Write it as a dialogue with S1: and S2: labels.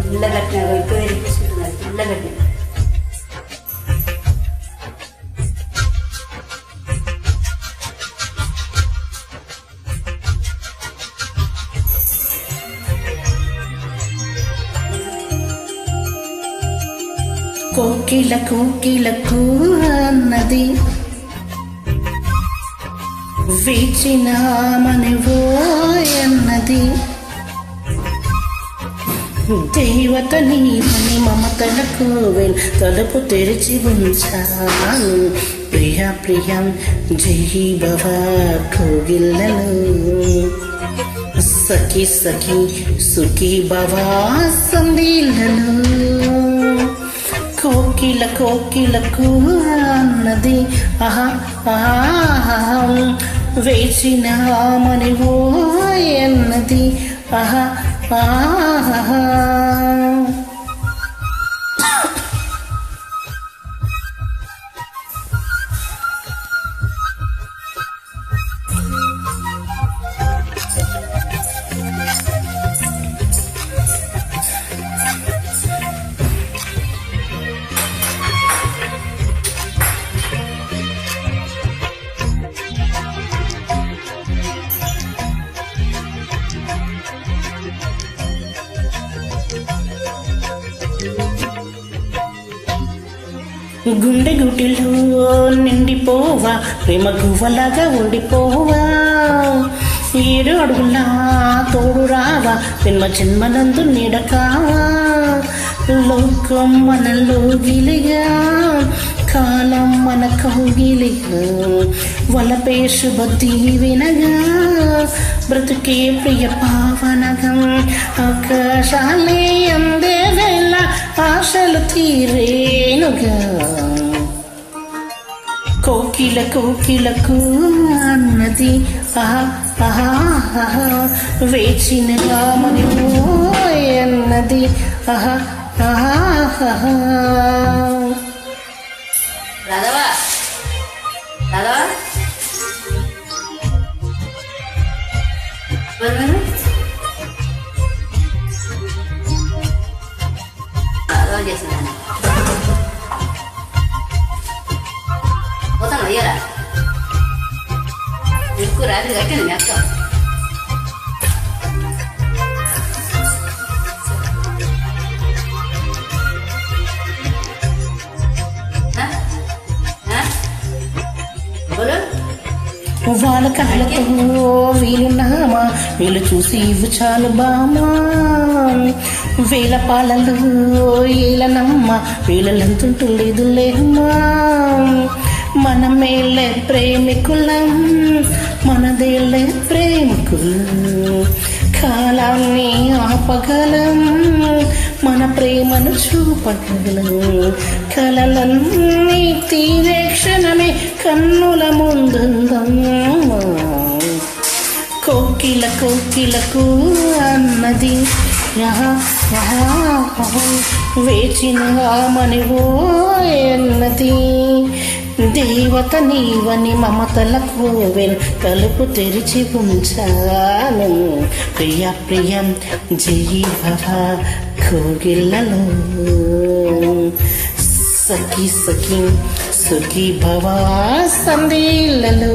S1: ఇళ్ళ కట్టిన ఇప్పుడు తీసుకుంటున్నారు ఇళ్ళ కట్టిన
S2: కోకిల కోకిలకు అన్నది వేచినామనివో అన్నది దేవత నీవని మమతలకు తలుపు తెరిచి ఉంచాను ప్రియ ప్రియం జై భవ కోగిళ్ళను సఖి సఖి సుఖీ భవ సందీలను కోకిల కోకిలకు అన్నది ఆహా ఆహా వేచినామనివో అన్నది ఆహా ఆహా గుండె గుటిలో నిండిపోవా ప్రేమ గువ్వలాగా ఉండిపోవా 7 అడుగులా తోడు రావా జన్మనందు నీడకావా లోకం మనలో గిలిగా కాలం మన కౌగిలిగా వలపే శుభతి వినగా బ్రతుకే ప్రియ పావనగం ఆకాశాలే అందే వేళ ఆశలు తీరేనుగా కోకిల కోకిలకు అన్నది ఆహా ఆహా వేచినమని అన్నది ఆహా ఆహా
S1: రాధవా రాధవా రాధవా చేసిందాన్ని పోతాను అయ్యారా ఎక్కువ రాత్రి కట్టింది మీ అక్క
S2: వాళ్ళ కళ్ళతో వీలున్నామా వీళ్ళు చూసి ఇవ్వు చాలు బామా వేల పాలలు ఏలనమ్మ వీళ్ళెంతుంటలేదు లేమ్మా మనమేలే ప్రేమికులం మనదేలే ప్రేమికులం కాలాన్ని ఆపగలం మన ప్రేమను చూపగలం కలలన్నీ తీరే క్షణమే కన్నుల ముందుందమ్మా కోకిల కోకిలకు అన్నది వేచినామనివో అన్నది దేవత నీవని మమతలకు తలుపు తెరిచి ఉంచాను ప్రియ ప్రియం జై భవ కోగిళ్ళలో సఖి సఖి సుఖీ భవ సందీలలో